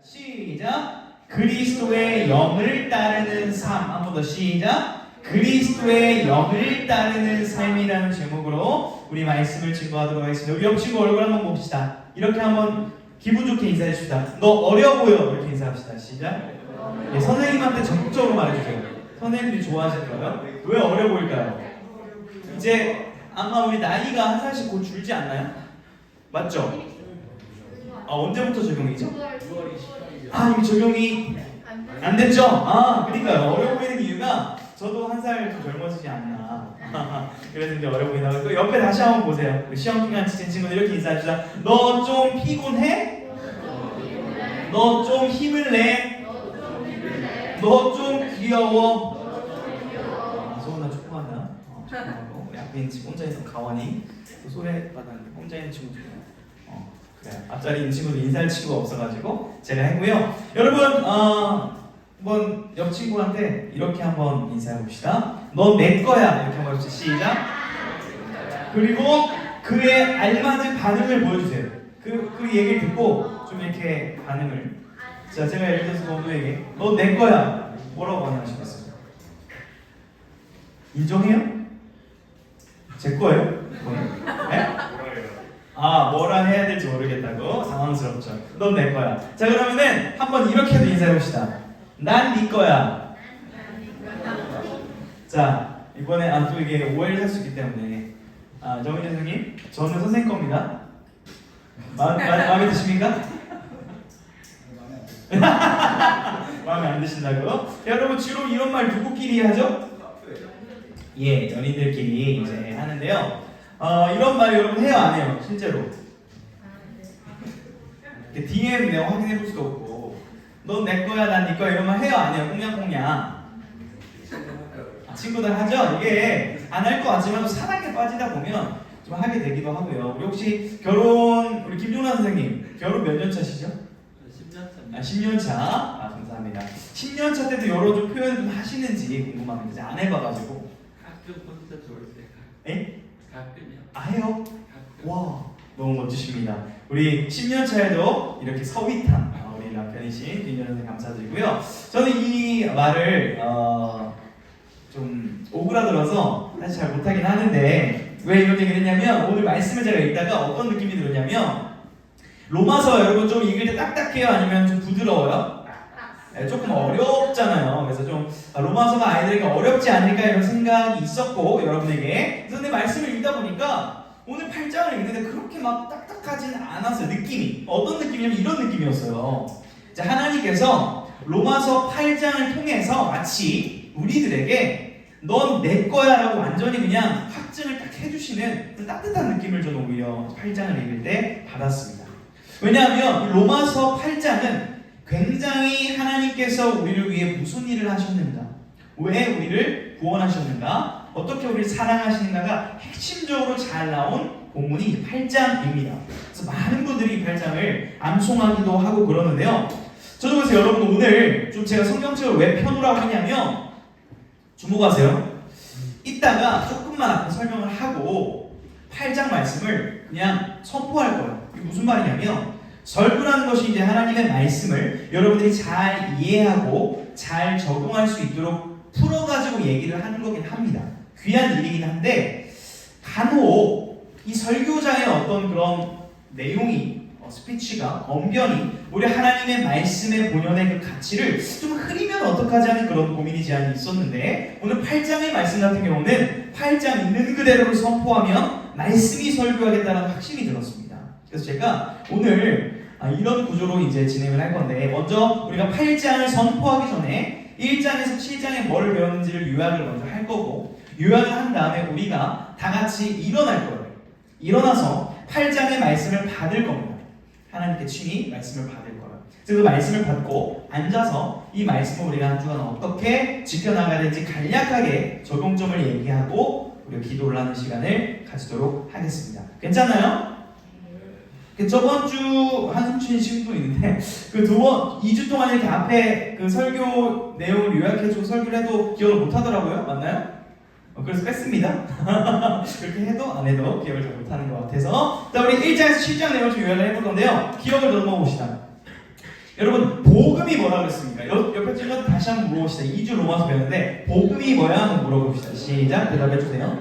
시작. 그리스도의 영을 따르는 삶. 한 번 더 시작. 그리스도의 영을 따르는 삶이라는 제목으로 우리 말씀을 증거하도록 하겠습니다. 우리 옆 친구 얼굴 한번 봅시다. 이렇게 한번 기분 좋게 인사해 줍시다. 너 어려 보여. 이렇게 인사합시다. 시작. 네, 선생님한테 적극적으로 말해주세요. 선생님들이 좋아하실 거예요. 왜 어려 보일까요? 이제 아마 우리 나이가 한 살씩 곧 줄지 않나요? 맞죠? 언제부터 적용이죠? 이미 적용이 안 됐죠? 그러니까요. 어려 보이는 이유가 저도 한 살 좀 젊어지지 않나. 그래서 이제 어려 보인다고. 또 옆에 다시 한번 보세요. 시험 기간 지친 친구들 이렇게 인사합시다. 너 좀 피곤해? 너 좀 힘을 내? 너 좀 귀여워? 소은아 축구한다. 축구하고 앞에 있는 친구 혼자 있는 가원이 또 소래바다는 혼자 있는 친구 중에 그래. 앞자리 있는 친구도 인사할 친구가 없어가지고 제가 했고요. 여러분 한번 옆 친구한테 이렇게 한번 인사해 봅시다. 넌 내 거야. 이렇게 한번 해봅시다. 시작. 그리고 그에 알맞은 반응을 보여주세요. 그 얘기를 듣고 좀 이렇게 반응을. 자, 제가 예를 들어서 너에게 넌 내 거야. 뭐라고 반응하시겠어요? 인정해요? 제 거예요? 네? 뭐라 해야 될지 모르겠다고 당황스럽죠. 넌 내 거야. 자, 그러면은 한번 이렇게도 인사해 봅시다. 난 네 거야. 자, 이번에 또 이게 오해를 살 수 있기 때문에 정은희 선생님, 저는 선생님 겁니다. 마음에 드십니까? 마음에 안 드신다고? 여러분 주로 이런 말 누구끼리 하죠? 예, 연인들끼리 이제 하는데요. 이런 말 여러분 해요, 안 해요? 실제로? DM 내가 확인해 볼 수도 없고, 넌 내 거야, 난 네 거야 이런 말 해요, 안 해요? 꽁냥꽁냥. 친구들 하죠? 이게 안 할 것 같지만 또 사랑에 빠지다 보면 좀 하게 되기도 하고요. 우리 혹시 우리 김종란 선생님 결혼 몇 년 차시죠? 10년 차. 10년 차. 감사합니다. 10년 차 때도 여러 좀 표현 좀 하시는지 궁금합니다. 안 해봐가지고. 가끔 혼자 좋을 때. 에? 가끔이요. 해요? 가끔. 와, 너무 멋지십니다. 우리 10년 차에도 이렇게 서윗한 우리 남편이신 김종란 선생님 감사드리고요. 저는 이 말을 좀 오그라들어서 사실 잘 못하긴 하는데 왜 이런 얘기를 했냐면 오늘 말씀을 제가 읽다가 어떤 느낌이 들었냐면 로마서 여러분 좀 읽을 때 딱딱해요? 아니면 좀 부드러워요? 네, 조금 어렵잖아요. 그래서 좀 로마서가 아이들에게 어렵지 않을까 이런 생각이 있었고 여러분에게 그런데 말씀을 읽다 보니까 오늘 8장을 읽는데 그렇게 막 딱딱하진 않았어요. 느낌이 어떤 느낌이냐면 이런 느낌이었어요. 자, 하나님께서 로마서 8장을 통해서 마치 우리들에게 넌 내 거야 라고 완전히 그냥 확증을 딱 해주시는 따뜻한 느낌을 저는 오히려 8장을 읽을 때 받았습니다. 왜냐하면 로마서 8장은 굉장히 하나님께서 우리를 위해 무슨 일을 하셨는가, 왜 우리를 구원하셨는가, 어떻게 우리를 사랑하시는가가 핵심적으로 잘 나온 본문이 8장입니다. 그래서 많은 분들이 이 8장을 암송하기도 하고 그러는데요. 저도 그래서 여러분 오늘 좀 제가 성경책을 왜 펴놓으라고 하냐면 주목하세요. 이따가 조금만 앞에 설명을 하고 8장 말씀을 그냥 선포할 거예요. 이게 무슨 말이냐면 설교라는 것이 이제 하나님의 말씀을 여러분들이 잘 이해하고 잘 적용할 수 있도록 풀어가지고 얘기를 하는 거긴 합니다. 귀한 일이긴 한데 간혹 이 설교자의 어떤 그런 내용이 스피치가 언변이 우리 하나님의 말씀의 본연의 그 가치를 좀 흐리면 어떡하지 하는 그런 고민이 제한이 있었는데 오늘 8장의 말씀 같은 경우는 8장 있는 그대로를 선포하면 말씀이 설교하겠다는 확신이 들었습니다. 그래서 제가 오늘 이런 구조로 이제 진행을 할 건데 먼저 우리가 8장을 선포하기 전에 1장에서 7장에 뭘 배웠는지를 요약을 먼저 할 거고 요약을 한 다음에 우리가 다 같이 일어날 거예요. 일어나서 8장의 말씀을 받을 겁니다. 하나님께 친히 말씀을 받을 거예요. 그래서 그 말씀을 받고 앉아서 이 말씀을 우리가 한 주간 어떻게 지켜나가야 될지 간략하게 적용점을 얘기하고 우리가 기도를 하는 시간을 가지도록 하겠습니다. 괜찮아요? 저번 주 한숨 쉬는 친구도 있는데 그 2주 동안 이렇게 앞에 그 설교 내용을 요약해주고 설교를 해도 기억을 못하더라고요. 맞나요? 그래서 뺐습니다. 그렇게 해도 안 해도 기억을 잘 못하는 것 같아서 자, 우리 1장에서 7장 내용을 좀 요약을 해볼 건데요. 기억을 더 넘어봅시다. 여러분 복음이 뭐라 그랬습니까? 옆에 친구 다시 한번 물어봅시다. 2주 로마서 배웠는데 복음이 뭐야? 한번 물어봅시다. 시작. 대답해 주세요.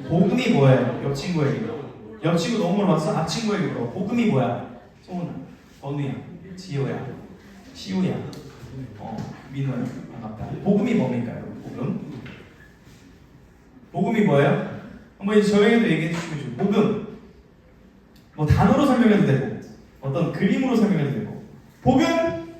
복음이 뭐예요? 옆 친구에게. 옆 친구 너무 물어봤어? 앞 친구에게 물어. 복음이 뭐야? 소은아, 건우야, 지호야, 시우야, 민호야. 반갑다. 복음이 뭡니까? 복음? 복음이 뭐예요? 한번 이제 저에게도 얘기해 주시고 싶어요. 복음. 뭐 단어로 설명해도 되고 어떤 그림으로 설명해도 되고. 복음.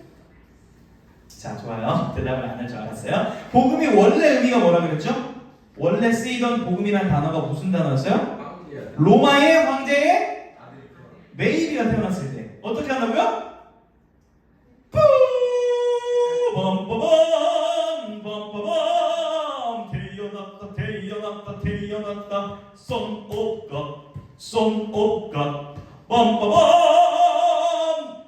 자, 좋아요. 대답을 안 할 줄 알았어요. 복음이 원래 의미가 뭐라 그랬죠? 원래 쓰이던 복음이라는 단어가 무슨 단어였어요? 로마의 황제의 메이비가 태어났을 때 어떻게 한다고요? 빰빠밤 빰빠밤 태어났다 태어났다 Son of God Son of God 빰빠밤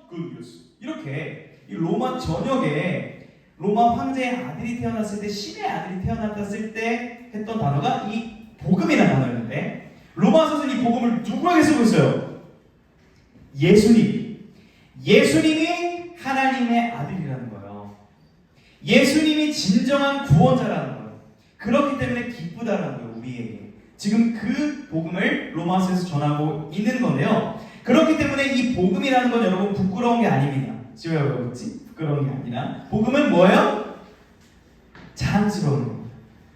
good news. 이렇게 이 로마 전역에 로마 황제의 아들이 태어났을 때 신의 아들이 태어났을 때 했던 단어가 이 복음이라는 단어였는데 로마서는 이 복음을 누구에게 쓰고 있어요? 예수님. 예수님이 하나님의 아들이라는 거예요. 예수님이 진정한 구원자라는 거예요. 그렇기 때문에 기쁘다라는 거예요. 우리에게. 지금 그 복음을 로마서에서 전하고 있는 건데요. 그렇기 때문에 이 복음이라는 건 여러분 부끄러운 게 아닙니다. 지금 왜 그렇지? 부끄러운 게 아니라 복음은 뭐예요? 자랑스러운 거.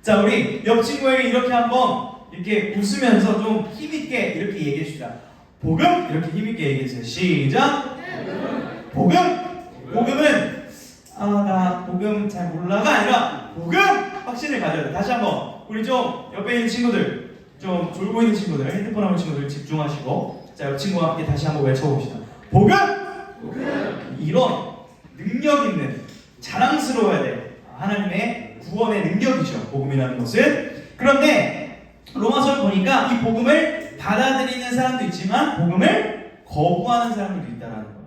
자, 우리 옆 친구에게 이렇게 한번 이렇게 웃으면서 좀 힘있게 이렇게 얘기해 주시다. 복음? 이렇게 힘있게 얘기해 주세요. 시작! 복음! 복음은 나 복음 잘 몰라가 아니라 복음! 확신을 가져야 돼. 다시 한번 우리 좀 옆에 있는 친구들, 좀 졸고 있는 친구들, 핸드폰 하는 친구들 집중하시고 자, 옆 친구와 함께 다시 한번 외쳐봅시다. 복음! 복음! 이런 능력 있는 자랑스러워야 돼. 하나님의 구원의 능력이죠. 복음이라는 것은. 그런데 로마서를 보니까 이 복음을 받아들이는 사람도 있지만 복음을 거부하는 사람들도 있다는 거예요.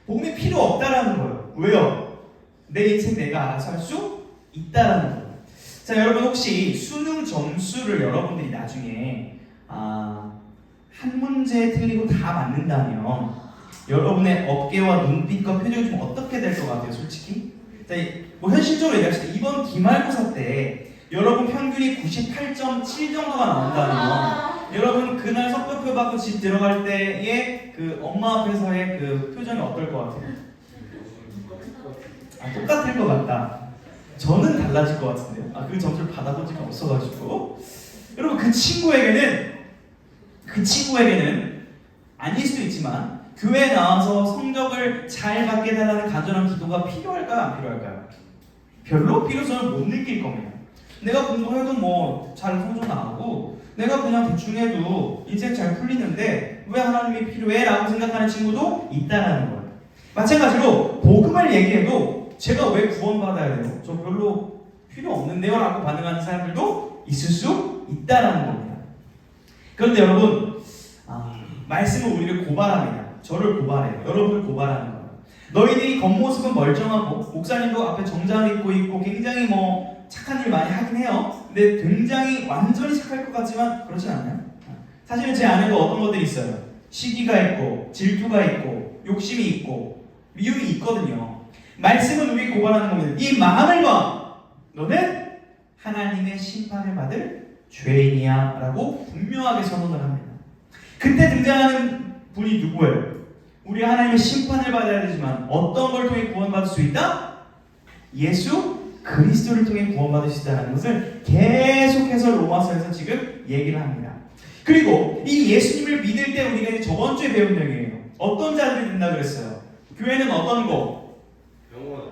복음이 필요 없다라는 거예요. 왜요? 내 인생 내가 알아서 할 수 있다라는 거예요. 자, 여러분 혹시 수능 점수를 여러분들이 나중에 한 문제 틀리고 다 맞는다면 여러분의 어깨와 눈빛과 표정이 좀 어떻게 될 것 같아요? 솔직히? 자, 뭐 현실적으로 얘기합시다. 이번 기말고사 때 여러분 평균이 98.7 정도가 나온다면 여러분 그날 성적표 받고 집 들어갈 때의 그 엄마 앞에서의 그 표정이 어떨 것 같아요? 똑같을 것 같다. 저는 달라질 것 같은데요. 그 점수를 받아본 적이 없어가지고 여러분 그 친구에게는 아닐 수도 있지만 교회에 나와서 성적을 잘 받게 해달라는 간절한 기도가 필요할까요? 안 필요할까요? 별로 필요성을 못 느낄 겁니다. 내가 공부해도 뭐 잘 성적 나오고 내가 그냥 대충 해도 인생 잘 풀리는데 왜 하나님이 필요해? 라고 생각하는 친구도 있다라는 거예요. 마찬가지로 복음을 얘기해도 제가 왜 구원받아야 돼요? 저 별로 필요 없는데요? 라고 반응하는 사람들도 있을 수 있다라는 겁니다. 그런데 여러분 말씀은 우리를 고발합니다. 저를 고발해요. 여러분을 고발하는 거예요. 너희들이 겉모습은 멀쩡하고 목사님도 앞에 정장을 입고 있고 굉장히 뭐 착한 일 많이 하긴 해요. 근데 굉장히 완전히 착할 것 같지만 그렇진 않아요. 사실은 제 안에도 어떤 것들이 있어요. 시기가 있고 질투가 있고 욕심이 있고 미움이 있거든요. 말씀은 우리 고발하는 겁니다. 이 마음을 봐. 너는 하나님의 심판을 받을 죄인이야 라고 분명하게 선언을 합니다. 그때 등장하는 분이 누구예요? 우리 하나님의 심판을 받아야 되지만 어떤 걸 통해 구원받을 수 있다? 예수 그리스도를 통해 구원받을 수 있다는 것을 계속해서 로마서에서 지금 얘기를 합니다. 그리고 이 예수님을 믿을 때 우리가 이제 저번 주에 배운 내용이에요. 어떤 자들이 된다 그랬어요? 교회는 어떤 거? 병원.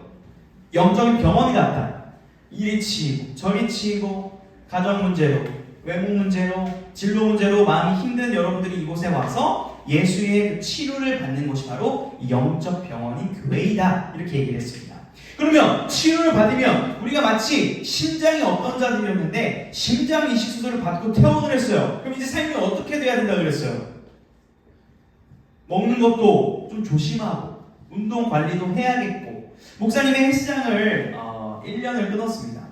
영적인 병원 같다. 이리 치이고 저리 치이고 가정 문제로 외모 문제로 진로 문제로 마음이 힘든 여러분들이 이곳에 와서 예수의 그 치료를 받는 곳이 바로 영적 병원인 교회이다. 이렇게 얘기를 했습니다. 그러면 치료를 받으면 우리가 마치 심장이 어떤 자들이었는데 심장 이식 수술을 받고 퇴원을 했어요. 그럼 이제 삶이 어떻게 돼야 된다 그랬어요? 먹는 것도 좀 조심하고 운동 관리도 해야겠고 목사님의 헬스장을 1년을 끊었습니다.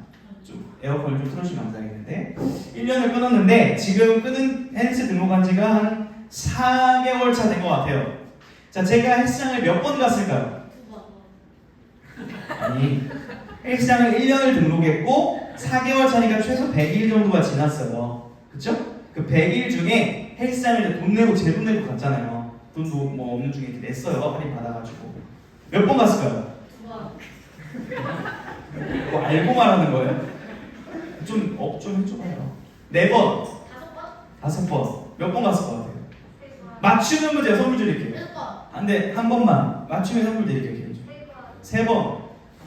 좀 에어컨을 좀 틀어주시면 감사하겠는데 1년을 끊었는데 지금 끊은 헬스 등록한 지가 한 4개월 차 된 것 같아요. 자, 제가 헬스장을 몇 번 갔을까요? 아니, 헬스장을 1년을 등록했고 4개월 차니까 최소 100일 정도가 지났어요. 그쵸? 그 100일 중에 헬스장을 돈 내고 제 돈 내고 갔잖아요. 돈도 뭐 없는 중에 이렇게 냈어요. 할인 받아가지고. 몇 번 갔을까요? 2번. 뭐 알고 말하는 거예요? 좀 해줘봐요. 4번, 5번. 5번. 몇 번 갔을 것 같아요? 3번. 맞추는 문제 선물 드릴게요. 1번. 안돼, 한 번만 맞추면 선물 드릴게요. 개인적으로. 3번,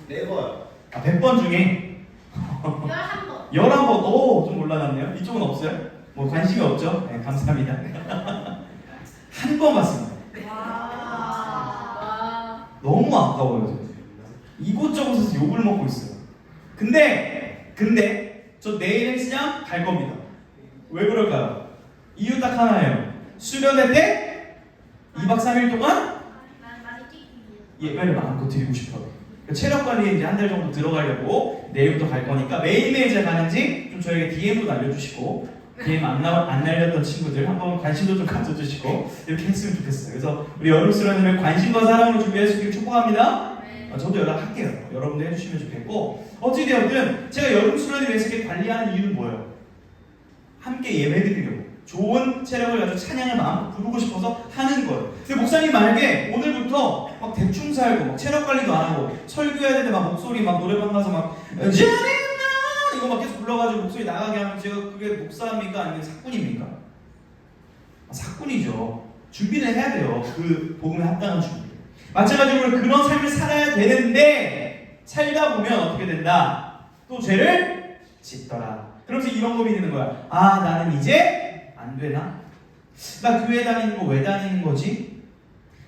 4번. 100번 중에 11번. 11번. 오, 좀 올라갔네요. 이쪽은 없어요? 뭐 관심이 없죠? 네, 감사합니다. 한 번 갔습니다. 와. 너무 아까워요. 저. 이곳저곳에서 욕을 먹고 있어요. 근데 저 내일 헬스장 갈 겁니다. 왜 그럴까요? 이유 딱 하나예요. 수련회 때 2박 3일 동안 난 많이 뛰기. 예배를 마음껏 드리고 싶어요. 체력 관리에 이제 한 달 정도 들어가려고 내일부터 갈 거니까 매일매일 제가 가는지 좀 저에게 DM도 날려주시고 DM 안 날렸던 친구들 한번 관심도 좀 가져주시고 이렇게 했으면 좋겠어요. 그래서 우리 여름 수련회를 관심과 사랑으로 준비할 수 있길 축복합니다. 네. 저도 연락할게요. 여러분도 해주시면 좋겠고 어찌되었든 제가 여름 수련회 위해서 이렇게 관리하는 이유는 뭐예요? 함께 예배드리려고 좋은 체력을 가지고 찬양을 마음껏 부르고 싶어서 하는 거예요. 근데 목사님 만약에 오늘부터 막 대충 살고 막 체력 관리도 안 하고 설교해야 되는데 막 목소리 막 노래방 가서 막 이거 막 계속 불러가지고 목소리 나가게 하면 제가 그게 목사입니까? 아니면 사꾼입니까? 사꾼이죠. 준비는 해야 돼요. 그 복음에 합당한 준비. 마찬가지로 그런 삶을 살아야 되는데 살다 보면 어떻게 된다? 또 죄를 짓더라. 그러면서 이런 고민이 드는 거야. 아, 나는 이제 안 되나? 나 교회 다니는 거 왜 다니는 거지?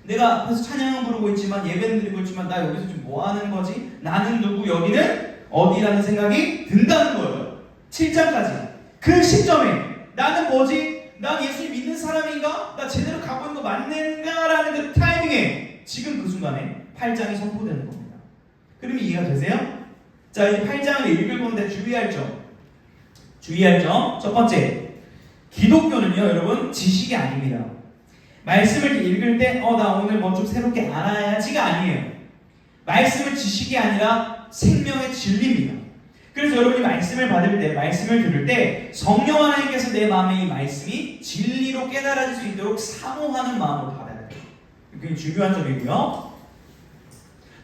내가 앞에서 찬양은 부르고 있지만 예배는 드리고 있지만 나 여기서 지금 뭐 하는 거지? 나는 누구? 여기는 어디라는 생각이 든다는 거예요. 7장까지. 그 시점에 나는 뭐지? 난 예수님 믿는 사람인가? 나 제대로 가고 있는 거 맞는가? 라는 그 타이밍에 지금 그 순간에 8장이 선포되는 겁니다. 그러면 이해가 되세요? 자, 이제 8장을 읽을 건데 주의할 점. 첫 번째, 기독교는요 여러분 지식이 아닙니다. 말씀을 이렇게 읽을 때 나 오늘 뭐 좀 새롭게 알아야지가 아니에요. 말씀은 지식이 아니라 생명의 진리입니다. 그래서 여러분이 말씀을 받을 때, 말씀을 들을 때 성령 하나님께서 내 마음에 이 말씀이 진리로 깨달아질 수 있도록 사모하는 마음으로 받아야 돼요. 굉장히 중요한 점이고요.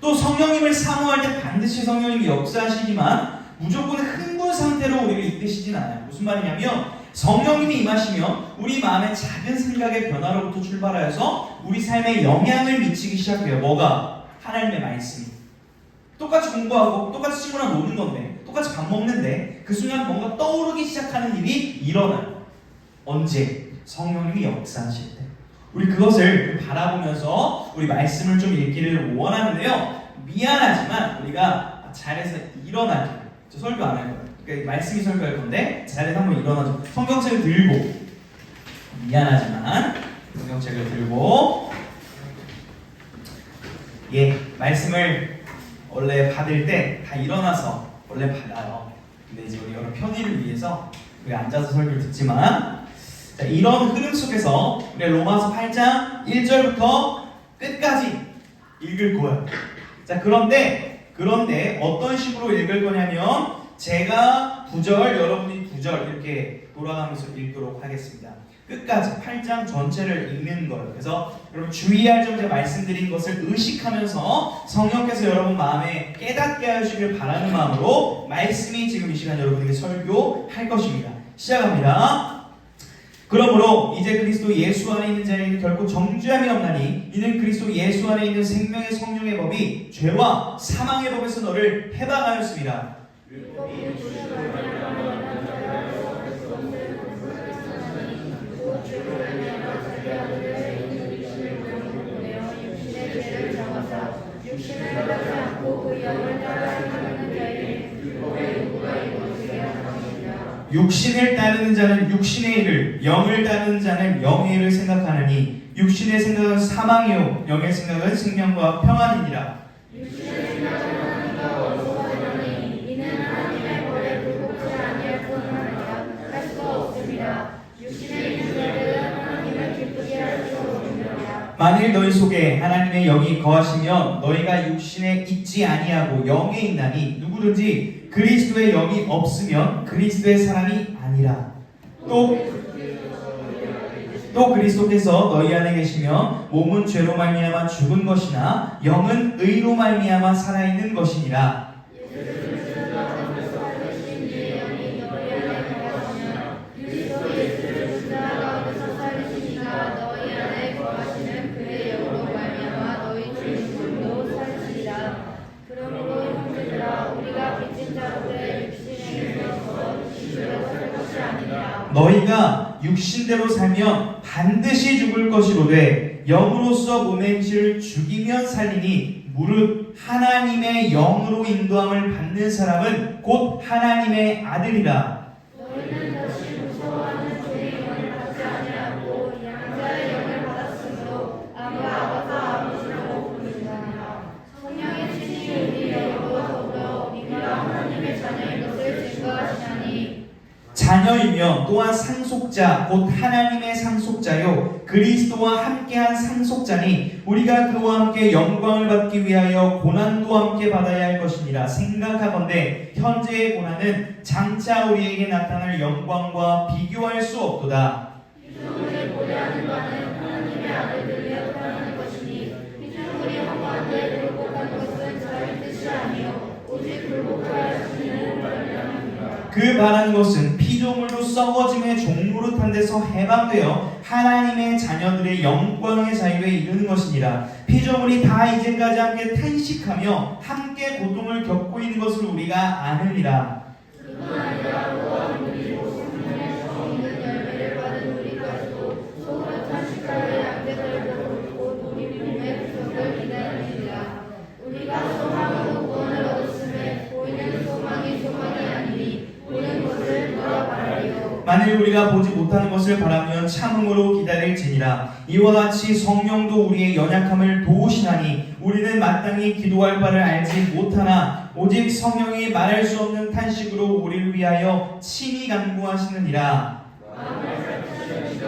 또 성령님을 사모할 때 반드시 성령님이 역사하시지만 무조건 흥분 상태로 우리를 이끄시진 않아요. 무슨 말이냐면 성령님이 임하시면 우리 마음의 작은 생각의 변화로부터 출발하여서 우리 삶에 영향을 미치기 시작해요. 뭐가? 하나님의 말씀이. 똑같이 공부하고 똑같이 친구랑 노는 건데 똑같이 밥 먹는데 그 순간 뭔가 떠오르기 시작하는 일이 일어나요. 언제? 성령님이 역사하실 때. 우리 그것을 바라보면서 우리 말씀을 좀 읽기를 원하는데요. 미안하지만 우리가 잘해서 일어나게. 저 설교 안 할 거예요. 그러니까 말씀이 설교할 건데 잘해서 한번 일어나죠. 성경책을 들고 미안하지만 성경책을 들고 말씀을 원래 받을 때 다 일어나서 원래 받아요. 근데 이제 우리 여러 편의를 위해서 우리 앉아서 설교를 듣지만 자, 이런 흐름 속에서 우리 로마서 8장 1절부터 끝까지 읽을 거예요. 자, 그런데 어떤 식으로 읽을 거냐면 제가 9절, 여러분이 9절 이렇게 돌아가면서 읽도록 하겠습니다. 끝까지 8장 전체를 읽는 거예요. 그래서 여러분 주의할 점 제가 말씀드린 것을 의식하면서 성령께서 여러분 마음에 깨닫게 하시길 바라는 마음으로 말씀이 지금 이 시간 여러분에게 설교할 것입니다. 시작합니다. 그러므로 이제 그리스도 예수 안에 있는 자에게 결코 정죄함이 없나니 이는 그리스도 예수 안에 있는 생명의 성령의 법이 죄와 사망의 법에서 너를 해방하였습니다. 육신을 따르는 자는 육신의 일을, 영을 따르는 자는 영의 일을 생각하느니 육신의 생각은 사망이요 영의 생각은 생명과 평안이니라. 육신의 생각은 하나님과 원수하노니 이는 하나님의 벌에 굴복치 아니할 뿐 아니라 할 수가 없습니다. 육신의 있는 자들은 하나님을 기쁘게 할 수 없느니라. 만일 너희 속에 하나님의 영이 거하시면 너희가 육신에 있지 아니하고 영에 있나니 누구든지 그리스도의 영이 없으면 그리스도의 사람이 아니라. 또 그리스도께서 너희 안에 계시며 몸은 죄로 말미암아 죽은 것이나 영은 의로 말미암아 살아있는 것이니라. 너희가 육신대로 살면 반드시 죽을 것이로되 영으로서 몸의 행실을 죽이면 살리니 무릇 하나님의 영으로 인도함을 받는 사람은 곧 하나님의 아들이라. 너희는 다시 무서워하는 죄의 영을 받지 아니하고 양자의 영을 받았으므로 아바 아버지라고 부르시나니 성령의 친히 우리 영으로 더불어 우리가 하나님의 자녀인 것을 증거하시나니 자녀이며 또한 상속자 곧 하나님의 상속자요 그리스도와 함께한 상속자니 우리가 그와 함께 영광을 받기 위하여 고난도 함께 받아야 할 것이니라. 생각하건대 현재의 고난은 장차 우리에게 나타날 영광과 비교할 수 없도다. 피조물이 고려하는 바는 하나님의 아들들이 나타나는 것이니 피조물이 허무한데 굴복한 것은 자기 뜻이 아니요 오직 굴복하여 하시는 말이라. 그 바라는 것은 피조물도 썩어짐의 종노릇한 데서 해방되어 하나님의 자녀들의 영광의 자유에 이르는 것이니라. 피조물이 다 이제까지 함께 탄식하며 함께 고통을 겪고 있는 것을 우리가 아느니라. 이뿐 아니라 또한 우리로 성령에서 있는 열매를 받은 우리까지도 속으로 탄식하여 양떼들을 보고 우리 몸의 구속을 기다리니라. 우리가 소망으로 구원을 얻었음에 보이는 소망이 소망이 아니니 보는 것을 누가 바라리요. 만일 우리가 보지 못하는 것을 바라면 참음으로 기다릴지니라. 이와 같이 성령도 우리의 연약함을 도우시나니 우리는 마땅히 기도할 바를 알지 못하나 오직 성령이 말할 수 없는 탄식으로 우리를 위하여 친히 간구하시느니라. 마음을 살피시는 이가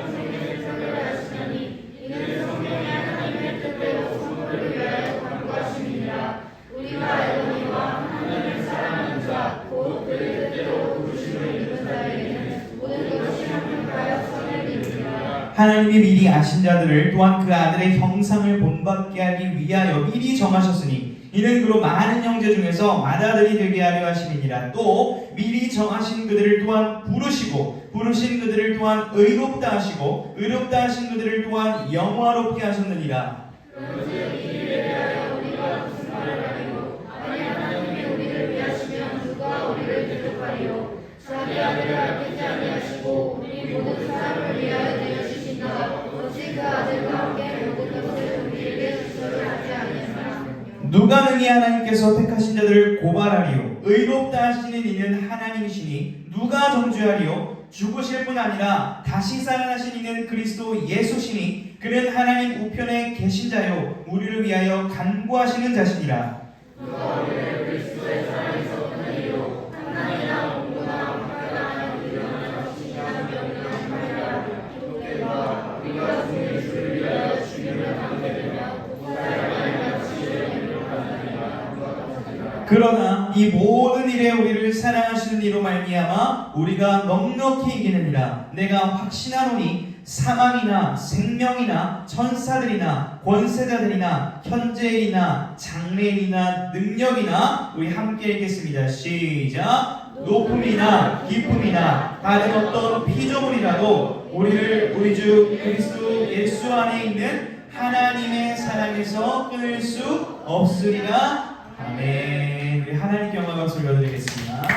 성령의 표결을 하시나니 이는 성령의 하나님의 뜻대로 성도를 위하여 간구하심이니라. 우리가 알거니와 하나님을 사랑하는 자 곧 그의 뜻대로 부르심을 입은 자에게는 모든 것이 합력하여 선을 이루리라. 하나님이 미리 아신 자들을 또한 그 아들의 형상을 본받게 하기 위하여 미리 정하셨으니 이는 그로 많은 형제 중에서 맏아들이 되게 하려 하심이니라. 또 미리 정하신 그들을 또한 부르시고 부르신 그들을 또한 의롭다 하시고 의롭다 하신 그들을 또한 영화롭게 하셨느니라. 그런즉 이를 위하여 우리가 무슨 말을 하리요? 아니 하나님이 우리를 위하시면 누가 우리를 대적하리요? 자기 아들을 아끼지 아니하시고 우리 모든 사람을 위하여 내어주신다. 어찌 그 아들과 함께 모든 것을 우리에게 주소를 하지 아니하나? 누가 능히 하나님께서 택하신 자들을 고발하리요? 의롭다 하시는 이는 하나님이시니 누가 정죄하리요? 죽으실 뿐 아니라 다시 살아나신 이는 그리스도 예수시니 그는 하나님 우편에 계신 자요 우리를 위하여 간구하시는 자시니라. 누가 우리를 그리스도의 사랑에서 끊으리요? 한나이나 공고나 화가나 비교나 적시나 명령한 말이라. 기록되라. 우리가 주의 주를 위하여 죽임을 당하게 되며 사랑하는 가치를 행복하느니라. 그러나 이 모든 일에 우리를 사랑하시는 이로 말미암아 우리가 넉넉히 이기느니라. 내가 확신하노니 사망이나 생명이나 천사들이나 권세자들이나 현재일이나 장래일이나 능력이나 우리 함께 읽겠습니다. 시작. 높음이나 깊음이나 다른 어떤 피조물이라도 우리를 우리 주 그리스도 예수 안에 있는 하나님의 사랑에서 끊을 수 없으리라. 아멘. 우리 하나님께 영광 박수 올려드리겠습니다.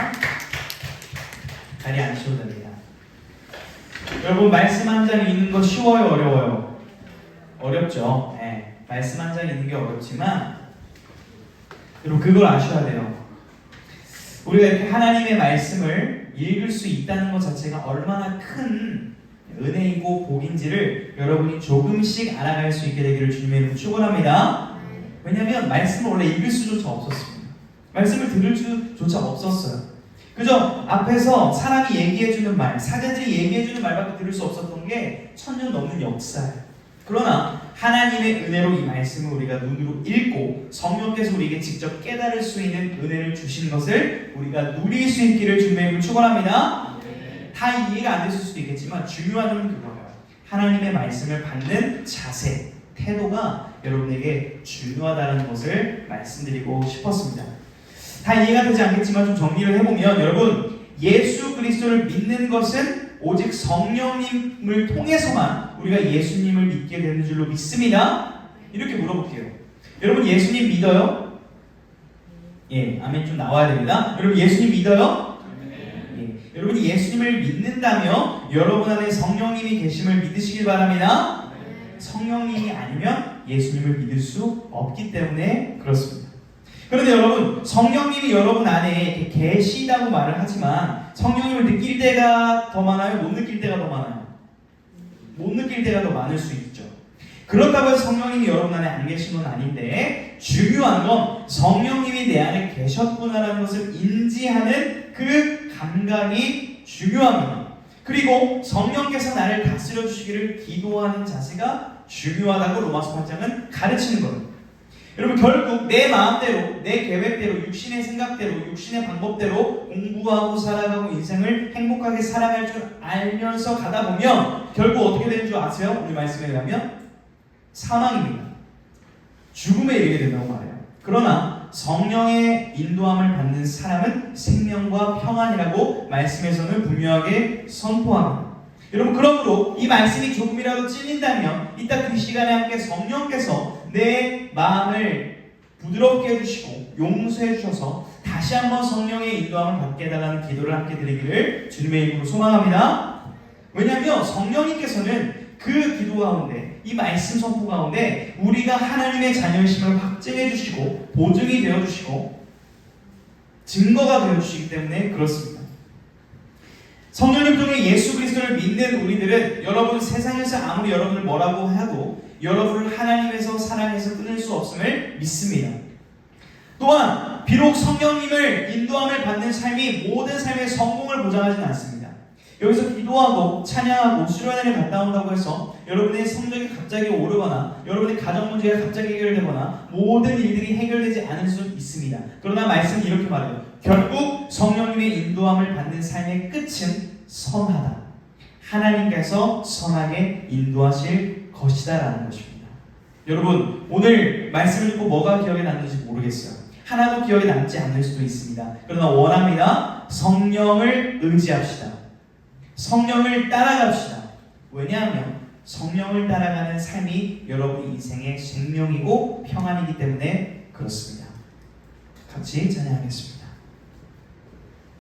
자리에 앉으셔도 됩니다. 여러분 말씀 한 장 읽는 거 쉬워요? 어려워요? 어렵죠. 네. 말씀 한 장 읽는 게 어렵지만 여러분 그걸 아셔야 돼요. 우리가 이렇게 하나님의 말씀을 읽을 수 있다는 것 자체가 얼마나 큰 은혜이고 복인지를 여러분이 조금씩 알아갈 수 있게 되기를 주님의 이름으로 축원합니다. 왜냐하면 말씀을 원래 읽을 수조차 없었습니다. 말씀을 들을 수조차 없었어요. 그죠? 앞에서 사람이 얘기해주는 말, 사제들이 얘기해주는 말밖에 들을 수 없었던 게 1000년 넘는 역사예요. 그러나 하나님의 은혜로 이 말씀을 우리가 눈으로 읽고 성령께서 우리에게 직접 깨달을 수 있는 은혜를 주신 것을 우리가 누릴 수 있기를 주님의 이름으로 축원합니다. 다 이해가 안 됐을 수도 있겠지만 중요한 점은 그거예요. 하나님의 말씀을 받는 자세, 태도가 여러분에게 중요하다는 것을 말씀드리고 싶었습니다. 다 이해가 되지 않겠지만 좀 정리를 해보면 여러분, 예수 그리스도를 믿는 것은 오직 성령님을 통해서만 우리가 예수님을 믿게 되는 줄로 믿습니다. 이렇게 물어볼게요. 여러분 예수님 믿어요? 예, 아멘 좀 나와야 됩니다. 여러분 예수님 믿어요? 예, 여러분이 예수님을 믿는다며 여러분 안에 성령님이 계심을 믿으시길 바랍니다. 성령님이 아니면 예수님을 믿을 수 없기 때문에 그렇습니다. 그런데 여러분, 성령님이 여러분 안에 계시다고 말을 하지만 성령님을 느낄 때가 더 많아요? 못 느낄 때가 더 많아요? 못 느낄 때가 더 많을 수 있죠. 그렇다고 해서 성령님이 여러분 안에 안 계신 건 아닌데 중요한 건 성령님이 내 안에 계셨구나라는 것을 인지하는 그 감각이 중요합니다. 그리고 성령께서 나를 다스려 주시기를 기도하는 자세가 중요하다고 로마서 8장은 가르치는 거예요. 여러분 결국 내 마음대로, 내 계획대로, 육신의 생각대로, 육신의 방법대로 공부하고 살아가고 인생을 행복하게 살아갈 줄 알면서 가다 보면 결국 어떻게 되는 줄 아세요? 우리 말씀에 의하면 사망입니다. 죽음에 이르게 된다고 말해요. 그러나 성령의 인도함을 받는 사람은 생명과 평안이라고 말씀에서는 분명하게 선포합니다. 여러분 그러므로 이 말씀이 조금이라도 찔린다면 이따 그 시간에 함께 성령께서 내 마음을 부드럽게 해주시고 용서해 주셔서 다시 한번 성령의 인도함을 받게 해달라는 기도를 함께 드리기를 주님의 이름으로 소망합니다. 왜냐하면 성령님께서는 그 기도 가운데 이 말씀 선포 가운데 우리가 하나님의 자녀이심을 확증해 주시고 보증이 되어 주시고 증거가 되어 주시기 때문에 그렇습니다. 성령님 통해 예수 그리스도를 믿는 우리들은 여러분 세상에서 아무리 여러분을 뭐라고 해도 여러분을 하나님에서 사랑해서 끊을 수 없음을 믿습니다. 또한 비록 성령님을 인도함을 받는 삶이 모든 삶의 성공을 보장하지는 않습니다. 여기서 기도하고 찬양하고 수련회를 갔다 온다고 해서 여러분의 성적이 갑자기 오르거나 여러분의 가정 문제가 갑자기 해결되거나 모든 일들이 해결되지 않을 수 있습니다. 그러나 말씀은 이렇게 말해요. 결국 성령님의 인도함을 받는 삶의 끝은 선하다. 하나님께서 선하게 인도하실 것이다 라는 것입니다. 여러분 오늘 말씀을 듣고 뭐가 기억에 남는지 모르겠어요. 하나도 기억에 남지 않을 수도 있습니다. 그러나 원합니다. 성령을 의지합시다. 성령을 따라갑시다. 왜냐하면 성령을 따라가는 삶이 여러분 인생의 생명이고 평안이기 때문에 그렇습니다. 같이 찬양하겠습니다.